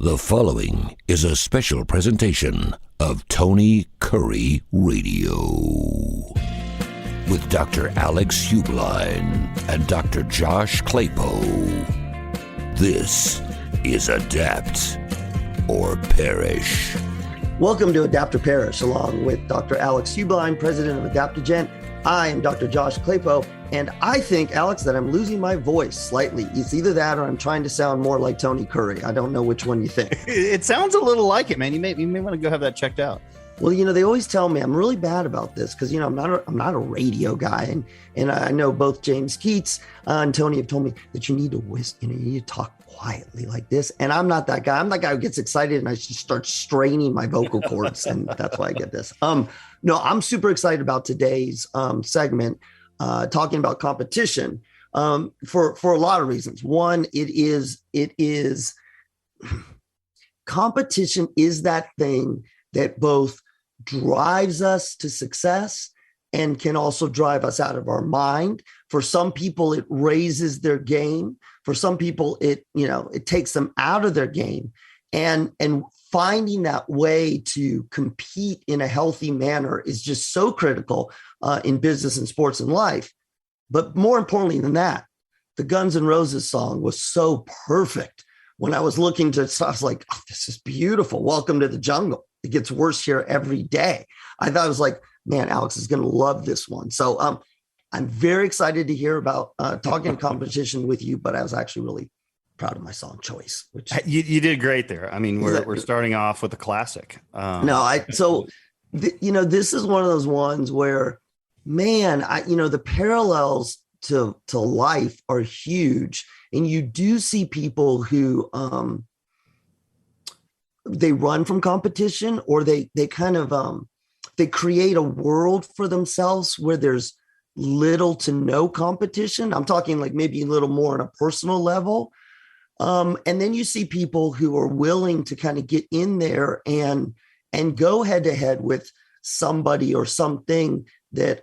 The following is a special presentation of Tony Kurre Radio with Dr. Alex Heublein and Dr. Josh Klapow. This is Adapt or Perish. Welcome to Adapt or Perish, along with Dr. Alex Heublein, president of Adaptigent. I am Dr. Josh Klapow, and I think, Alex, that I'm losing my voice slightly. It's either that or I'm trying to sound more like Tony Kurre. I don't know which one you think. It sounds a little like it, man. You may want to go have that checked out. Well, they always tell me I'm really bad about this because, I'm not a radio guy. And I know both James Keats and Tony have told me that you need to you need to talk quietly like this. And I'm not that guy. I'm that guy who gets excited and I just start straining my vocal cords. And that's why I get this. No, I'm super excited about today's segment, talking about competition for a lot of reasons. One, it is competition is that thing that both drives us to success and can also drive us out of our mind. For some people, it raises their game. For some people, it takes them out of their game. And finding that way to compete in a healthy manner is just so critical in business and sports and life. But more importantly than that, the Guns N' Roses song was so perfect. When I was looking to, I was like, oh, this is beautiful. Welcome to the jungle. It gets worse here every day. I thought, I was like, man, Alex is going to love this one. So I'm very excited to hear about talking competition with you, but I was actually really proud of my song choice. Which you did great there. I mean, we're starting off with a classic. This is one of those ones where, man, the parallels to life are huge. And you do see people who they run from competition, or they kind of they create a world for themselves where there's little to no competition. I'm talking like maybe a little more on a personal level. And then you see people who are willing to kind of get in there and go head to head with somebody or something that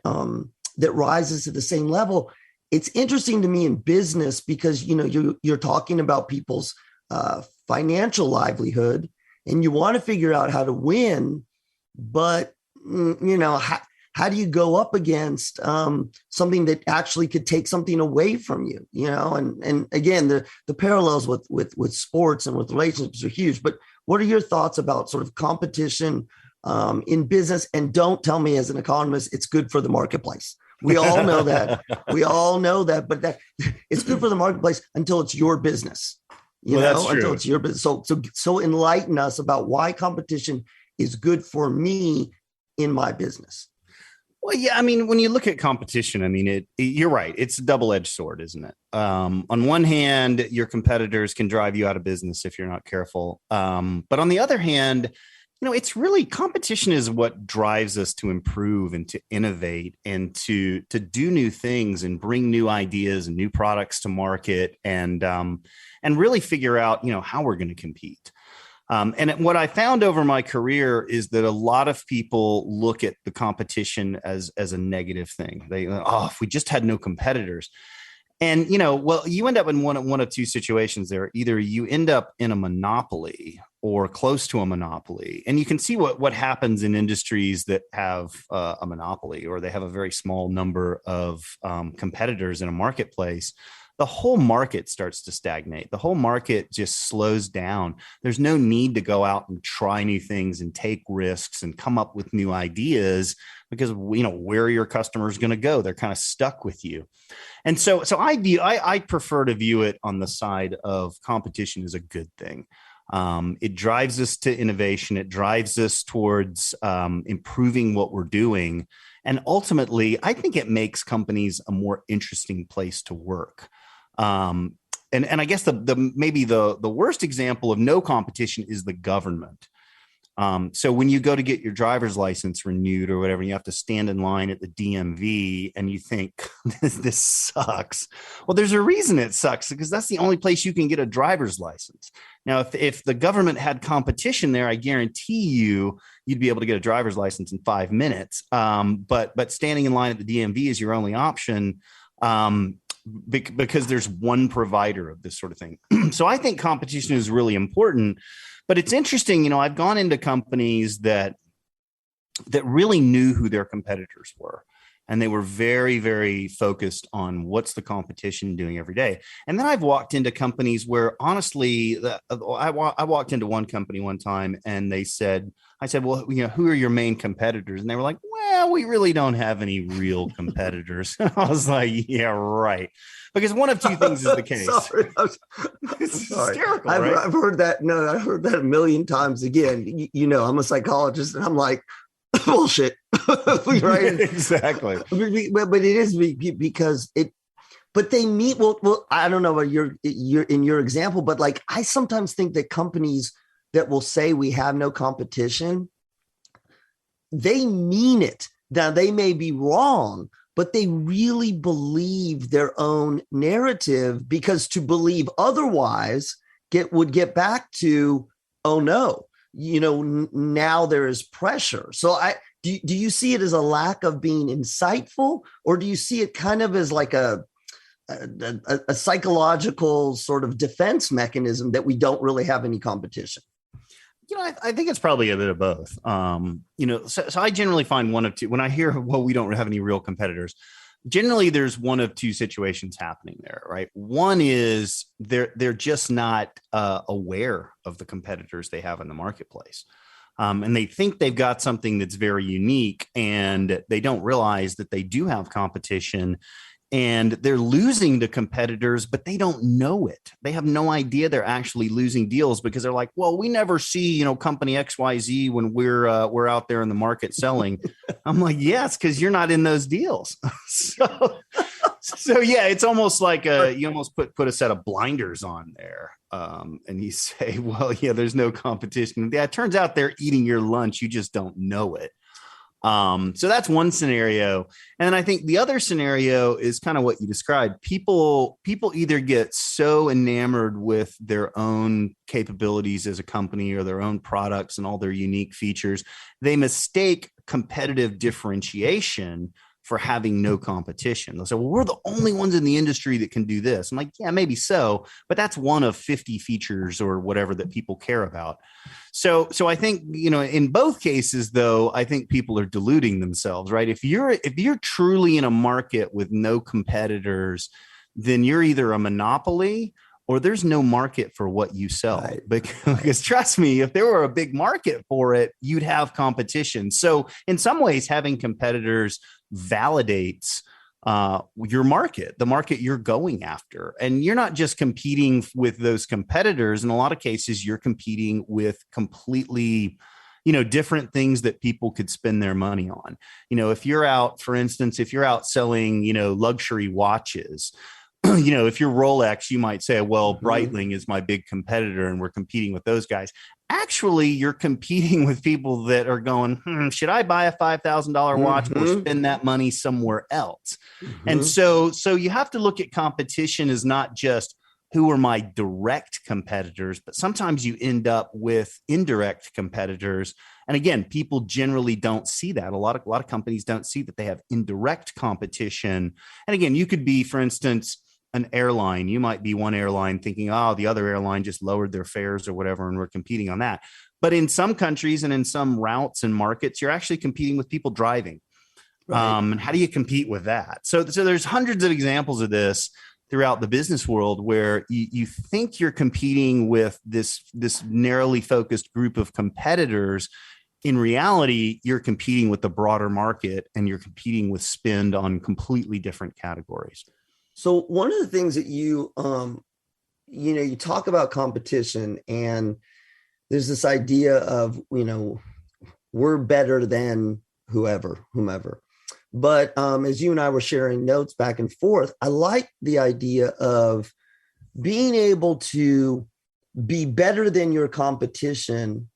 rises to the same level. It's interesting to me in business because, you're talking about people's financial livelihood and you want to figure out how to win, but how do you go up against something that actually could take something away from you, and again, the parallels with sports and with relationships are huge. But what are your thoughts about sort of competition in business? And don't tell me as an economist, it's good for the marketplace. We all know that. But that it's good for the marketplace until it's your business, until it's your business. So enlighten us about why competition is good for me in my business. Well, yeah, I mean, when you look at competition, I mean, you're right. It's a double-edged sword, isn't it? On one hand, your competitors can drive you out of business if you're not careful. But on the other hand, it's really competition is what drives us to improve and to innovate and to do new things and bring new ideas and new products to market and really figure out, how we're going to compete. And what I found over my career is that a lot of people look at the competition as a negative thing. If we just had no competitors. And, you end up in one of two situations there. Either you end up in a monopoly or close to a monopoly. And you can see what happens in industries that have a monopoly, or they have a very small number of competitors in a marketplace. The whole market starts to stagnate. The whole market just slows down. There's no need to go out and try new things and take risks and come up with new ideas because, where your customer is going to go, they're kind of stuck with you. And so I prefer to view it on the side of competition as a good thing. It drives us to innovation. It drives us towards improving what we're doing. And ultimately, I think it makes companies a more interesting place to work. And I guess maybe the worst example of no competition is the government. So when you go to get your driver's license renewed or whatever, you have to stand in line at the DMV and you think this sucks. Well, there's a reason it sucks, because that's the only place you can get a driver's license. Now, if the government had competition there, I guarantee you'd be able to get a driver's license in 5 minutes. But standing in line at the DMV is your only option. because there's one provider of this sort of thing. So I think competition is really important, but it's interesting. I've gone into companies that really knew who their competitors were. And they were very, very focused on what's the competition doing every day. And then I've walked into companies where, honestly, I walked into one company one time and I said, well, who are your main competitors? And they were like, well, we really don't have any real competitors. And I was like, yeah, right. Because one of two things is the case. It's hysterical, right? I've heard that. No, I've heard that a million times. Again, I'm a psychologist and I'm like, bullshit. Right? Exactly. But it is because but they meet. Well, I don't know about you're in your example, but like I sometimes think that companies that will say we have no competition, they mean it. Now they may be wrong, but they really believe their own narrative, because to believe otherwise would get back to, oh no, now there is pressure. So do you see it as a lack of being insightful, or do you see it kind of as like a psychological sort of defense mechanism that we don't really have any competition? I think it's probably a bit of both. So I generally find one of two. When I hear, well, we don't have any real competitors, generally there's one of two situations happening there, right? One is they're just not aware of the competitors they have in the marketplace. And they think they've got something that's very unique, and they don't realize that they do have competition, and they're losing to competitors, but they don't know it. They have no idea they're actually losing deals, because they're like, well, we never see, company XYZ when we're out there in the market selling. I'm like, yes, because you're not in those deals. So yeah, it's almost like you almost put a set of blinders on there. And you say, well, yeah, there's no competition. Yeah, it turns out they're eating your lunch. You just don't know it. So that's one scenario. And then I think the other scenario is kind of what you described. People either get so enamored with their own capabilities as a company or their own products and all their unique features, they mistake competitive differentiation for having no competition. They'll say, well, we're the only ones in the industry that can do this. I'm like, yeah, maybe so, but that's one of 50 features or whatever that people care about. So I think, in both cases, though, I think people are deluding themselves, right? If you're truly in a market with no competitors, then you're either a monopoly or there's no market for what you sell. Right. Because trust me, if there were a big market for it, you'd have competition. So in some ways, having competitors validates your market, the market you're going after. And you're not just competing with those competitors. In a lot of cases, you're competing with completely, different things that people could spend their money on. If you're out, for instance, selling, luxury watches, if you're Rolex, you might say, well, Breitling is my big competitor and we're competing with those guys. Actually, you're competing with people that are going, should I buy a $5,000 watch or spend that money somewhere else? And so you have to look at competition as not just who are my direct competitors, but sometimes you end up with indirect competitors. And again, people generally don't see that. A lot of companies don't see that they have indirect competition. And again, you could be, for instance, an airline. You might be one airline thinking, oh, the other airline just lowered their fares or whatever, and we're competing on that. But in some countries and in some routes and markets, you're actually competing with people driving. Right. And how do you compete with that? So there's hundreds of examples of this throughout the business world where you think you're competing with this narrowly focused group of competitors. In reality, you're competing with the broader market, and you're competing with spend on completely different categories. So one of the things that you talk about competition, and there's this idea of, we're better than whomever. But as you and I were sharing notes back and forth, I like the idea of being able to be better than your competition,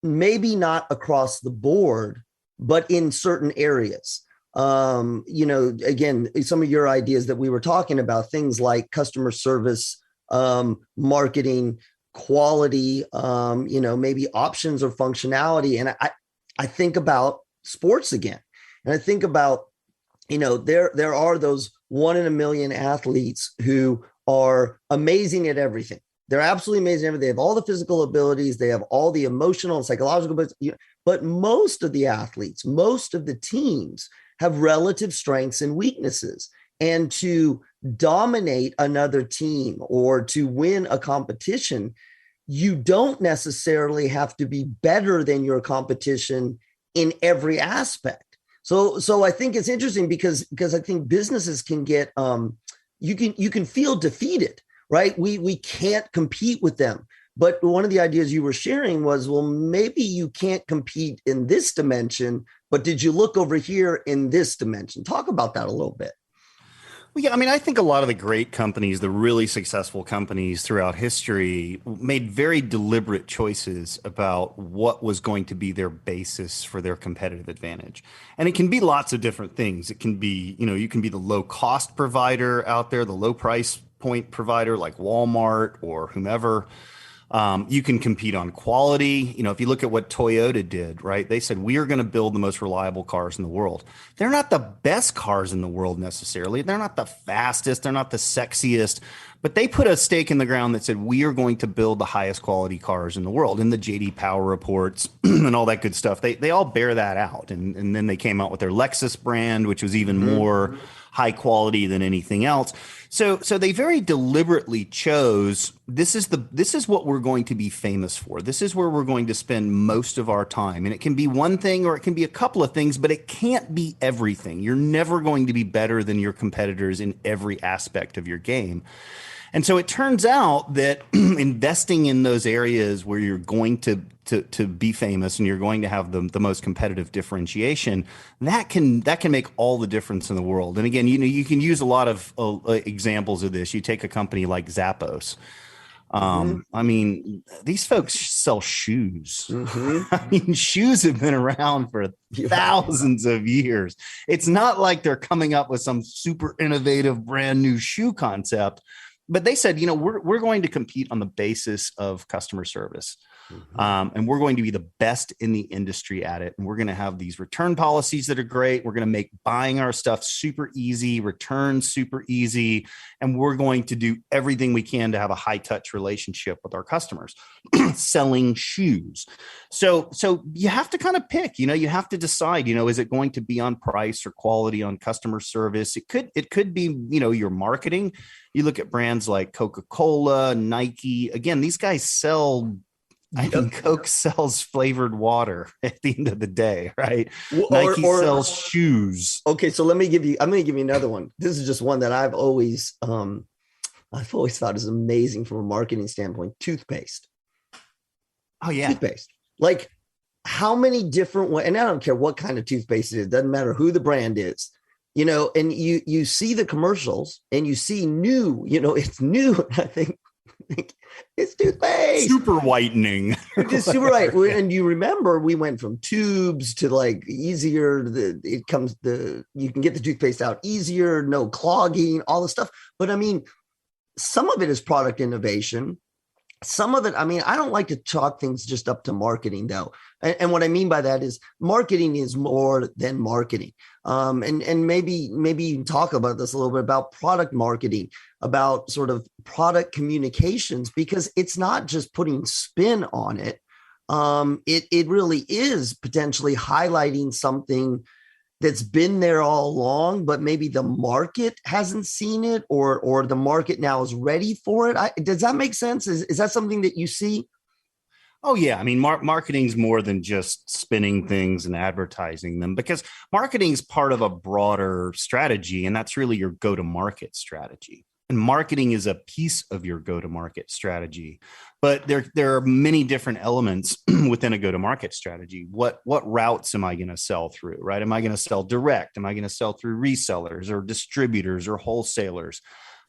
maybe not across the board, but in certain areas. Again, some of your ideas that we were talking about, things like customer service, marketing, quality, maybe options or functionality. And I think about sports again. And I think about, there are those one in a million athletes who are amazing at everything. They're absolutely amazing at everything. They have all the physical abilities. They have all the emotional and psychological abilities. But most of the athletes, most of the teams have relative strengths and weaknesses. And to dominate another team or to win a competition, you don't necessarily have to be better than your competition in every aspect. So I think it's interesting because I think businesses can get you can feel defeated, right? We can't compete with them. But one of the ideas you were sharing was, well, maybe you can't compete in this dimension, but did you look over here in this dimension? Talk about that a little bit. Well, yeah, I mean, I think a lot of the great companies, the really successful companies throughout history, made very deliberate choices about what was going to be their basis for their competitive advantage. And it can be lots of different things. It can be, you can be the low cost provider out there, the low price point provider like Walmart or whomever. You can compete on quality. If you look at what Toyota did, right? They said, we are going to build the most reliable cars in the world. They're not the best cars in the world necessarily. They're not the fastest. They're not the sexiest. But they put a stake in the ground that said, we are going to build the highest quality cars in the world. In the J.D. Power reports and all that good stuff, they all bear that out. And then they came out with their Lexus brand, which was even more high quality than anything else. So they very deliberately chose, this is what we're going to be famous for. This is where we're going to spend most of our time. And it can be one thing or it can be a couple of things, but it can't be everything. You're never going to be better than your competitors in every aspect of your game. And so it turns out that investing in those areas where you're going to be famous and you're going to have the most competitive differentiation, that can make all the difference in the world. And again, you can use a lot of examples of this. You take a company like Zappos. I mean, these folks sell shoes. I mean, shoes have been around for thousands of years. It's not like they're coming up with some super innovative brand new shoe concept. But they said, we're going to compete on the basis of customer service. And we're going to be the best in the industry at it. And we're going to have these return policies that are great. We're going to make buying our stuff super easy, returns super easy. And we're going to do everything we can to have a high touch relationship with our customers selling shoes. So you have to kind of pick, you have to decide, is it going to be on price or quality, on customer service? It could be, your marketing. You look at brands like Coca-Cola, Nike. Again, these guys sell, I think Coke sells flavored water at the end of the day, right? Nike sells shoes. Okay, so I'm going to give you another one. This is just one that I've always thought is amazing from a marketing standpoint. Toothpaste. Oh yeah. Toothpaste. Like how many different ways, and I don't care what kind of toothpaste it is, doesn't matter who the brand is. And you see the commercials and you see new, it's new. I think it's toothpaste. Super whitening. It's super right. And you remember we went from tubes to like easier. You can get the toothpaste out easier, no clogging, all the stuff. But I mean, some of it is product innovation. Some of it, I mean, I don't like to chalk things just up to marketing, though. And what I mean by that is marketing is more than marketing. And maybe you can talk about this a little bit about product marketing, about sort of product communications, because it's not just putting spin on it. It really is potentially highlighting something that's been there all along, but maybe the market hasn't seen it, or the market now is ready for it. Does that make sense? Is that something that you see? Oh, yeah. I mean, marketing's more than just spinning things and advertising them, because marketing is part of a broader strategy, and that's really your go-to-market strategy. And marketing is a piece of your go-to-market strategy. But there are many different elements within a go-to-market strategy. What routes am I going to sell through, right? Am I going to sell direct? Am I going to sell through resellers or distributors or wholesalers?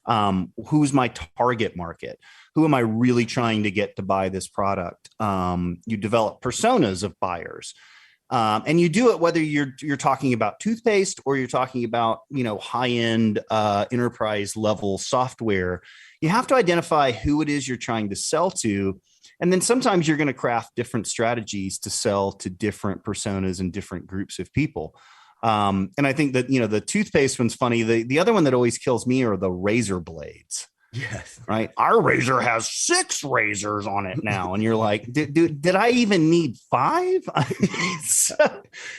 Who's my target market? Who am I really trying to get to buy this product? You develop personas of buyers. And you do it whether you're talking about toothpaste or you're talking about, high-end enterprise level software. You have to identify who it is you're trying to sell to. And then sometimes you're going to craft different strategies to sell to different personas and different groups of people. And I think that, the toothpaste one's funny. The other one that always kills me are the razor blades. Yes. Right. Our razor has 6 razors on it now. And you're like, did I even need 5?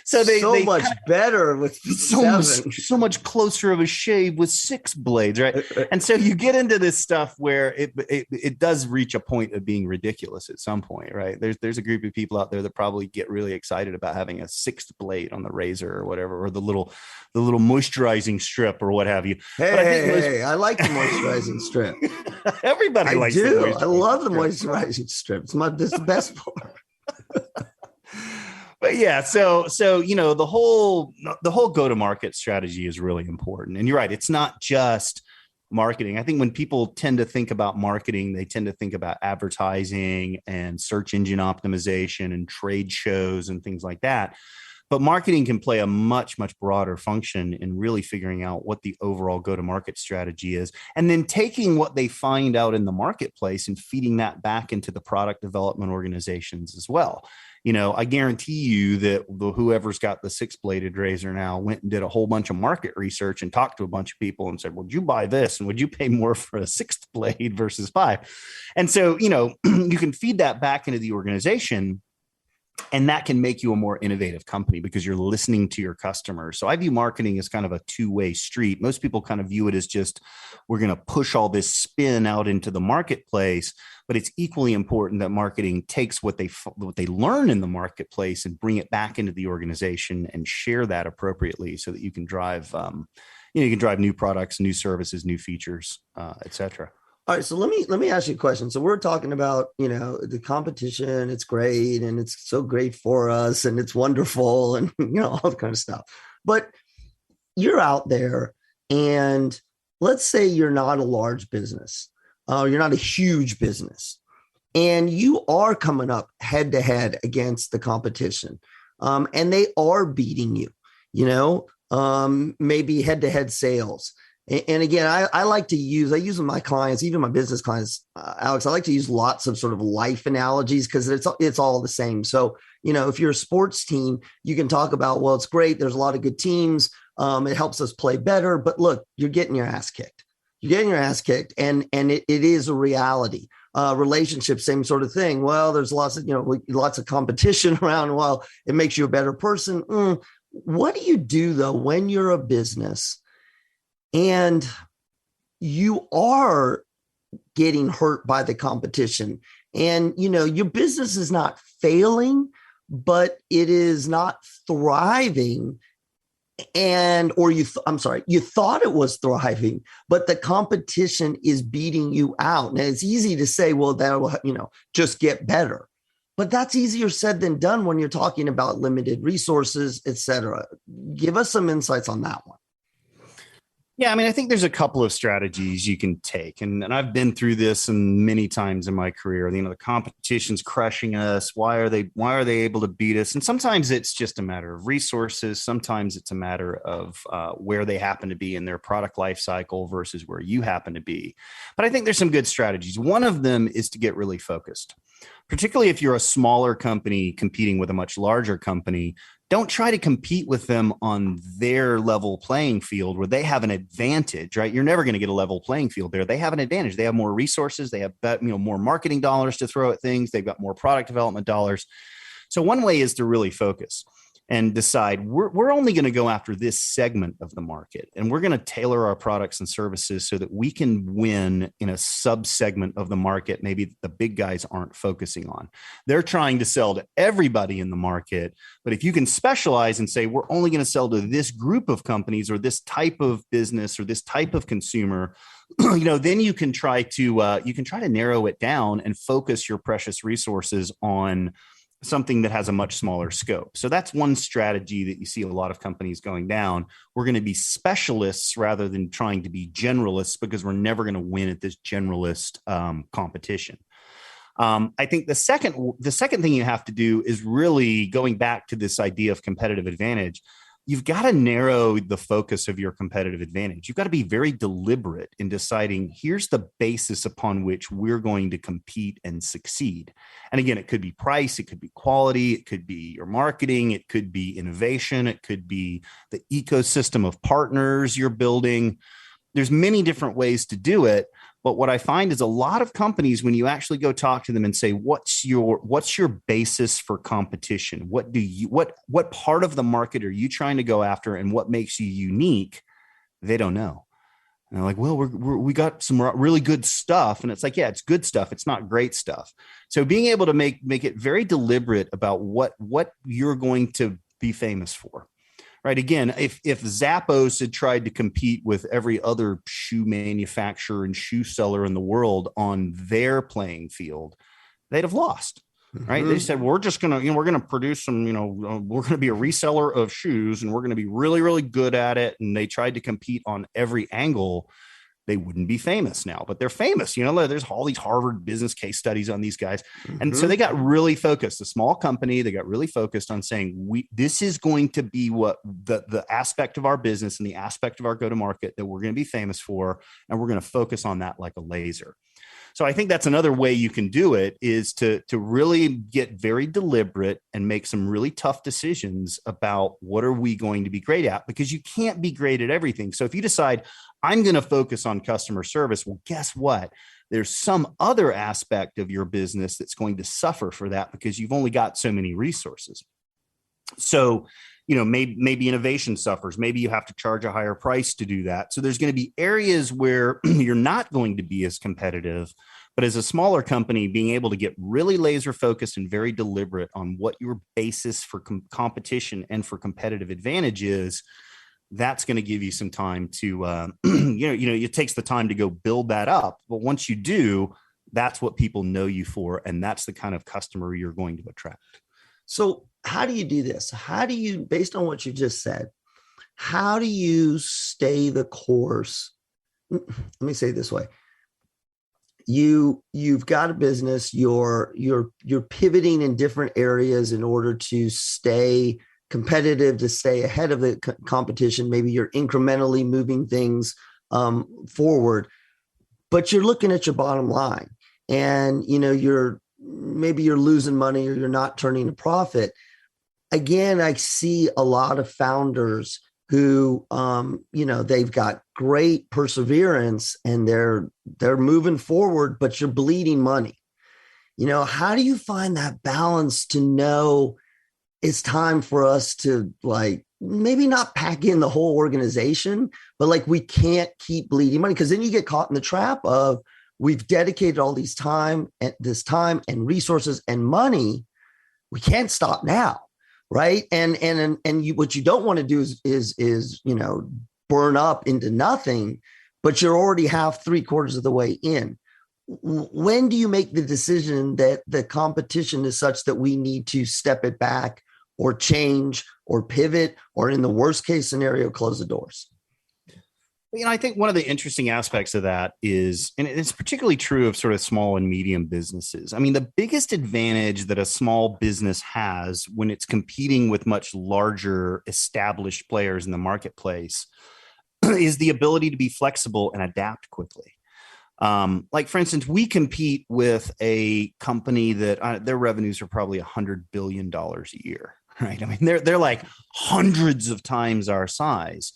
so they much better with 7. So much closer of a shave with 6 blades. Right. And so you get into this stuff where it does reach a point of being ridiculous at some point. Right. There's a group of people out there that probably get really excited about having a 6th blade on the razor or whatever, or the little moisturizing strip or what have you. I like the moisturizing strip. Everybody likes it. I love the moisturizing strip. It's the best part. But yeah, so the whole go-to-market strategy is really important. And you're right, it's not just marketing. I think when people tend to think about marketing, they tend to think about advertising and search engine optimization and trade shows and things like that. But marketing can play a much, much broader function in really figuring out what the overall go-to-market strategy is, and then taking what they find out in the marketplace and feeding that back into the product development organizations as well. I guarantee you that whoever's got the 6-bladed razor now went and did a whole bunch of market research and talked to a bunch of people and said, would you buy this? And would you pay more for a 6th blade versus 5? And so, you can feed that back into the organization. And that can make you a more innovative company because you're listening to your customers. So I view marketing as kind of a two-way street. Most people kind of view it as just, we're going to push all this spin out into the marketplace, but it's equally important that marketing takes what they learn in the marketplace and bring it back into the organization and share that appropriately so that you can drive, new products, new services, new features, et cetera. All right, so let me ask you a question. So we're talking about, the competition, it's great, and it's so great for us, and it's wonderful, and, all that kind of stuff. But you're out there, and let's say you're not a large business, you're not a huge business, and you are coming up head to head against the competition, and they are beating you, maybe head to head sales. And again, I use with my clients, even my business clients, Alex, I like to use lots of sort of life analogies because it's all the same. So, if you're a sports team, you can talk about, well, it's great. There's a lot of good teams. It helps us play better. But look, you're getting your ass kicked. And it is a reality. Relationships, same sort of thing. Well, there's lots of competition around. Well, it makes you a better person. What do you do, though, when you're a business and you are getting hurt by the competition and, your business is not failing, but it is not thriving you thought it was thriving, but the competition is beating you out. And it's easy to say, well, that will, just get better. But that's easier said than done when you're talking about limited resources, et cetera. Give us some insights on that one. Yeah, I think there's a couple of strategies you can take. And I've been through this many times in my career. The competition's crushing us. Why are they able to beat us? And sometimes it's just a matter of resources. Sometimes it's a matter of where they happen to be in their product life cycle versus where you happen to be. But I think there's some good strategies. One of them is to get really focused. Particularly if you're a smaller company competing with a much larger company, don't try to compete with them on their level playing field where they have an advantage, right? You're never going to get a level playing field there. They have an advantage. They have more resources. They have more marketing dollars to throw at things. They've got more product development dollars. So one way is to really focus and decide we're only going to go after this segment of the market, and we're going to tailor our products and services so that we can win in a sub-segment of the market maybe the big guys aren't focusing on. They're trying to sell to everybody in the market, but if you can specialize and say we're only going to sell to this group of companies or this type of business or this type of consumer, then you can try to narrow it down and focus your precious resources on something that has a much smaller scope. So that's one strategy that you see a lot of companies going down. We're going to be specialists rather than trying to be generalists because we're never going to win at this generalist competition. I think the second thing you have to do is really going back to this idea of competitive advantage. you've got to narrow the focus of your competitive advantage. You've got to be very deliberate in deciding here's the basis upon which we're going to compete and succeed. And again, it could be price, it could be quality, it could be your marketing, it could be innovation, it could be the ecosystem of partners you're building. There's many different ways to do it. But what I find is a lot of companies, when you actually go talk to them and say, what's your basis for competition? What part of the market are you trying to go after, and what makes you unique? They don't know. And they're like, well, we got some really good stuff. And it's like, yeah, it's good stuff. It's not great stuff. So being able to make it very deliberate about what you're going to be famous for. Right. Again, if Zappos had tried to compete with every other shoe manufacturer and shoe seller in the world on their playing field, they'd have lost. Right. They said, we're just going to, we're going to produce some, we're going to be a reseller of shoes and we're going to be really, really good at it. And they tried to compete on every angle. They wouldn't be famous now, but they're famous. There's all these Harvard business case studies on these guys. And so they got really focused. A small company, they got really focused on saying, this is going to be what the aspect of our business and the aspect of our go-to-market that we're going to be famous for. And we're going to focus on that like a laser. So I think that's another way you can do it, is to really get very deliberate and make some really tough decisions about what are we going to be great at, because you can't be great at everything. So if you decide I'm going to focus on customer service, well, guess what? There's some other aspect of your business that's going to suffer for that because you've only got so many resources. So, maybe innovation suffers. Maybe you have to charge a higher price to do that. So there's going to be areas where you're not going to be as competitive. But as a smaller company, being able to get really laser focused and very deliberate on what your basis for competition and for competitive advantage is, that's going to give you some time to, it takes the time to go build that up. But once you do, that's what people know you for. And that's the kind of customer you're going to attract. So how do you do this? How do you, based on what you just said, how do you stay the course? Let me say it this way. You've got a business, you're pivoting in different areas in order to stay competitive, to stay ahead of the competition. Maybe you're incrementally moving things forward, but you're looking at your bottom line, and you're losing money or you're not turning a profit. Again, I see a lot of founders who, they've got great perseverance and they're moving forward, but you're bleeding money. How do you find that balance to know it's time for us to, like, maybe not pack in the whole organization, but like, we can't keep bleeding money, because then you get caught in the trap of, we've dedicated all this time and resources and money. We can't stop now. Right. And what you don't want to do is burn up into nothing, but you're already half 3/4 of the way in. When do you make the decision that the competition is such that we need to step it back or change or pivot, or in the worst case scenario, close the doors? I think one of the interesting aspects of that is, and it's particularly true of sort of small and medium businesses. I mean, the biggest advantage that a small business has when it's competing with much larger established players in the marketplace is the ability to be flexible and adapt quickly. Like, for instance, we compete with a company that their revenues are probably $100 billion a year, right? I mean, they're like hundreds of times our size.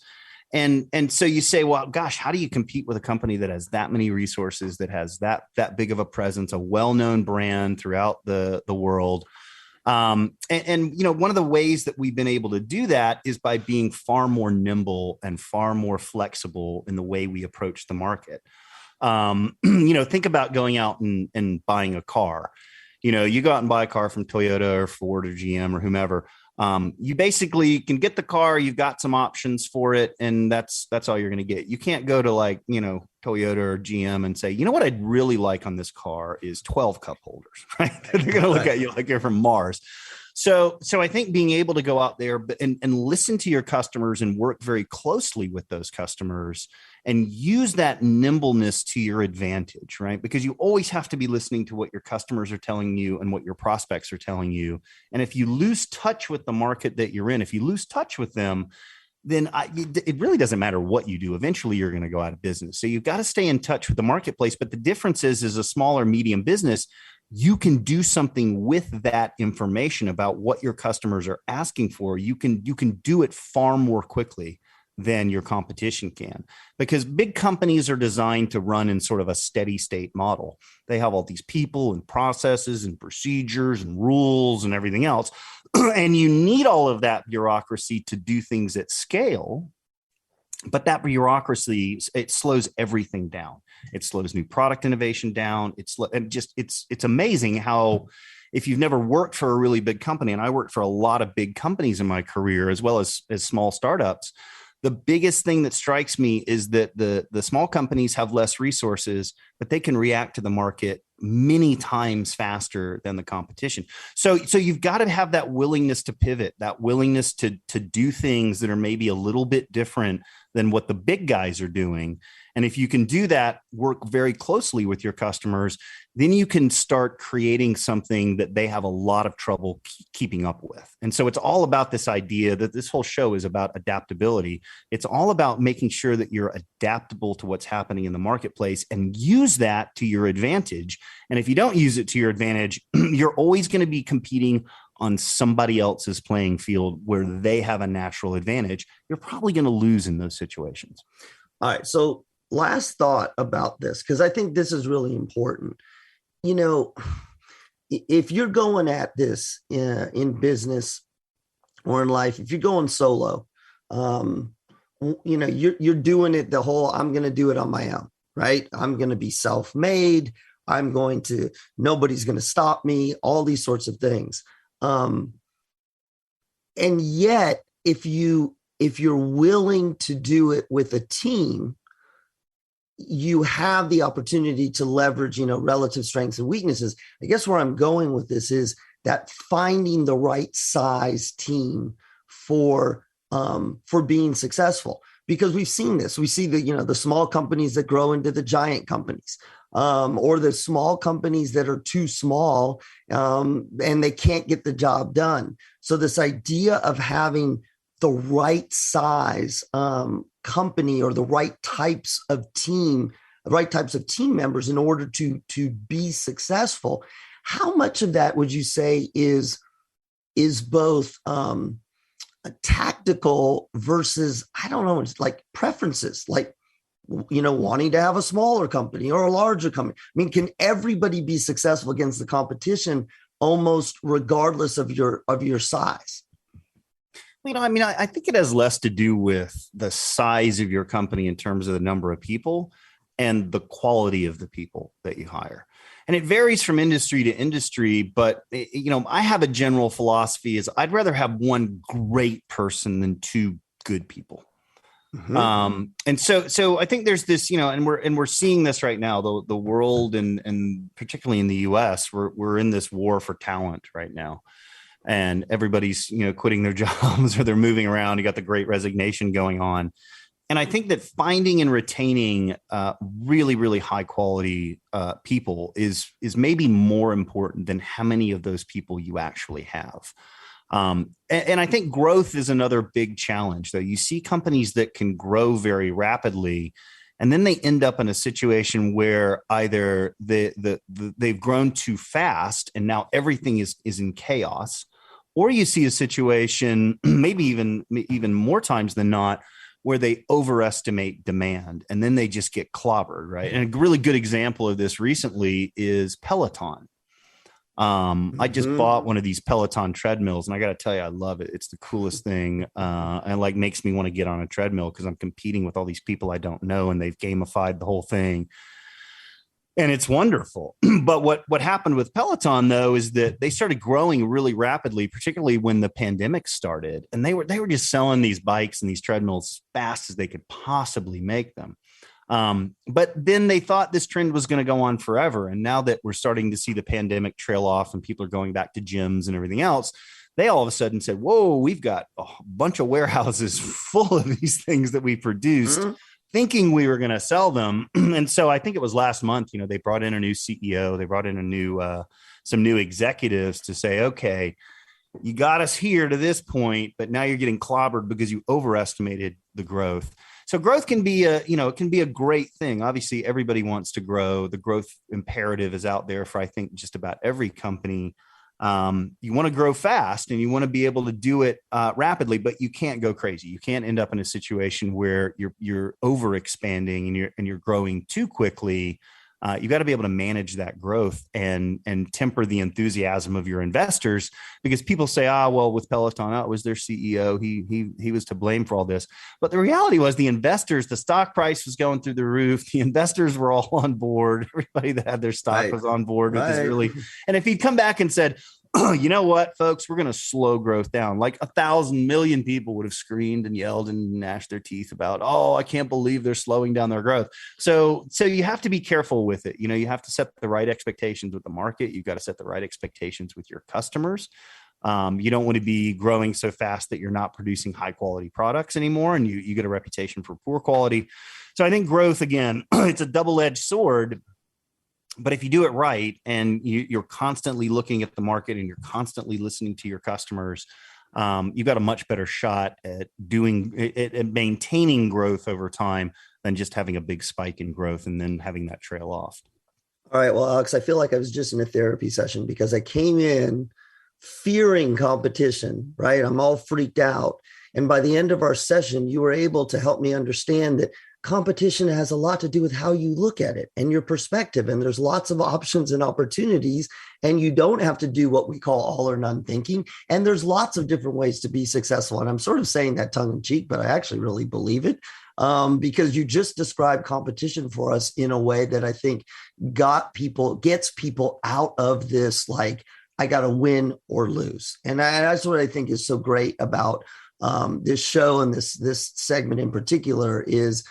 And so you say, well, gosh, how do you compete with a company that has that many resources, that has that big of a presence, a well-known brand throughout the world? One of the ways that we've been able to do that is by being far more nimble and far more flexible in the way we approach the market. Think about going out and buying a car. You go out and buy a car from Toyota or Ford or GM or whomever. You basically can get the car, you've got some options for it, and that's all you're going to get. You can't go to Toyota or GM and say, what I'd really like on this car is 12 cup holders, right? They're going to look at you like you're from Mars. So I think being able to go out there and listen to your customers and work very closely with those customers and use that nimbleness to your advantage, right? Because you always have to be listening to what your customers are telling you and what your prospects are telling you. And if you lose touch with the market that you're in, if you lose touch with them, then it really doesn't matter what you do. Eventually, you're going to go out of business. So you've got to stay in touch with the marketplace. But the difference is, as a small or medium business, you can do something with that information about what your customers are asking for. You can do it far more quickly than your competition can, because big companies are designed to run in sort of a steady state model. They have all these people and processes and procedures and rules and everything else. And you need all of that bureaucracy to do things at scale. But that bureaucracy, it slows everything down. It slows new product innovation down. It's amazing how, if you've never worked for a really big company, and I worked for a lot of big companies in my career, as well as small startups, the biggest thing that strikes me is that the small companies have less resources, but they can react to the market many times faster than the competition. So you've got to have that willingness to pivot, that willingness to do things that are maybe a little bit different than what the big guys are doing. And if you can do that, work very closely with your customers, then you can start creating something that they have a lot of trouble keeping up with. And so it's all about this idea that this whole show is about adaptability. It's all about making sure that you're adaptable to what's happening in the marketplace and use that to your advantage. And if you don't use it to your advantage, you're always going to be competing on somebody else's playing field where they have a natural advantage. You're probably going to lose in those situations. All right. So last thought about this, because I think this is really important. You know, if you're going at this in business or in life, if you're going solo, you know, you're doing it the whole, I'm going to do it on my own, right? I'm going to be self-made. Nobody's going to stop me, all these sorts of things. And yet, if you're willing to do it with a team, you have the opportunity to leverage, you know, relative strengths and weaknesses. I guess where I'm going with this is that finding the right size team for being successful, because we've seen this. We see the small companies that grow into the giant companies, or the small companies that are too small and they can't get the job done. So this idea of having the right size company or the right types of team members in order to be successful. How much of that would you say is both tactical versus, I don't know, it's like preferences, like, you know, wanting to have a smaller company or a larger company? I mean, can everybody be successful against the competition almost regardless of your size? You know, I mean, I think it has less to do with the size of your company in terms of the number of people and the quality of the people that you hire. And it varies from industry to industry, but, you know, I have a general philosophy is I'd rather have one great person than two good people. Mm-hmm. And so I think there's this, you know, and we're seeing this right now, the world and particularly in the US, we're in this war for talent right now. And everybody's, you know, quitting their jobs or they're moving around. You got the great resignation going on. And I think that finding and retaining really, really high quality people is maybe more important than how many of those people you actually have. And I think growth is another big challenge, though. You see companies that can grow very rapidly, and then they end up in a situation where either they've grown too fast and now everything is in chaos, or you see a situation, maybe even more times than not, where they overestimate demand and then they just get clobbered, right? And a really good example of this recently is Peloton. I just bought one of these Peloton treadmills, and I got to tell you, I love it. It's the coolest thing, and like makes me want to get on a treadmill because I'm competing with all these people I don't know, and they've gamified the whole thing. And it's wonderful. But what happened with Peloton, though, is that they started growing really rapidly, particularly when the pandemic started. And they were just selling these bikes and these treadmills as fast as they could possibly make them. But then they thought this trend was going to go on forever. And now that we're starting to see the pandemic trail off and people are going back to gyms and everything else, they all of a sudden said, whoa, we've got a bunch of warehouses full of these things that we produced, thinking we were going to sell them. And so I think it was last month, they brought in a new CEO, they brought in some new executives to say, okay, you got us here to this point, but now you're getting clobbered because you overestimated the growth. So growth can be it can be a great thing. Obviously, everybody wants to grow. The growth imperative is out there for, I think, just about every company. You want to grow fast and you want to be able to do it rapidly, but you can't go crazy. You can't end up in a situation where you're over expanding and you're growing too quickly. You got to be able to manage that growth and temper the enthusiasm of your investors, because people say, well, with Peloton, it was their CEO. He was to blame for all this. But the reality was the investors, the stock price was going through the roof. The investors were all on board. Everybody that had their stock was on board with this really. And if he'd come back and said, you know what, folks, we're going to slow growth down, like 1,000 million people would have screamed and yelled and gnashed their teeth about, I can't believe they're slowing down their growth. So you have to be careful with it. You have to set the right expectations with the market. You've got to set the right expectations with your customers. You don't want to be growing so fast that you're not producing high quality products anymore, and you get a reputation for poor quality. So I think growth, again, it's a double-edged sword. But if you do it right and you're constantly looking at the market and you're constantly listening to your customers, you've got a much better shot at maintaining growth over time than just having a big spike in growth and then having that trail off. All right. Well, Alex, I feel like I was just in a therapy session because I came in fearing competition, right? I'm all freaked out. And by the end of our session, you were able to help me understand that competition has a lot to do with how you look at it and your perspective. And there's lots of options and opportunities, and you don't have to do what we call all or none thinking. And there's lots of different ways to be successful. And I'm sort of saying that tongue in cheek, but I actually really believe it, because you just described competition for us in a way that I think gets people out of this, like, I got to win or lose. And that's what I think is so great about this show and this segment in particular is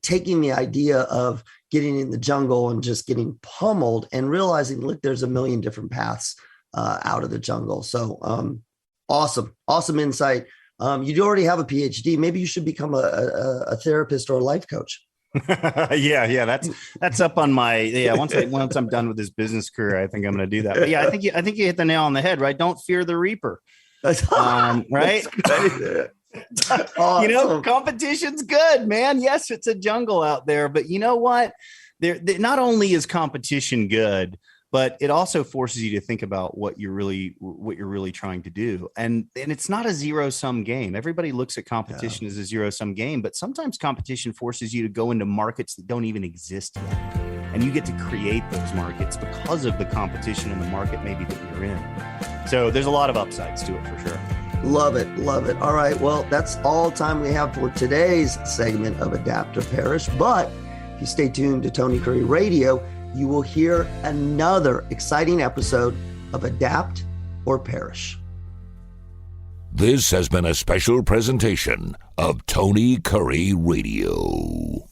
taking the idea of getting in the jungle and just getting pummeled and realizing, look, there's a million different paths out of the jungle. So awesome insight. You already have a PhD. Maybe you should become a therapist or a life coach. Yeah. That's up on my, once I'm done with this business career, I think I'm going to do that. But yeah, I think you hit the nail on the head, right? Don't fear the reaper. Right. Awesome. Competition's good, man. Yes, it's a jungle out there, but you know what? There not only is competition good, but it also forces you to think about what you're really trying to do. And it's not a zero-sum game. Everybody looks at competition as a zero-sum game, but sometimes competition forces you to go into markets that don't even exist yet. And you get to create those markets because of the competition in the market maybe that you're in. So there's a lot of upsides to it for sure. Love it. All right. Well, that's all time we have for today's segment of Adapt or Perish. But if you stay tuned to Tony Curry Radio, you will hear another exciting episode of Adapt or Perish. This has been a special presentation of Tony Curry Radio.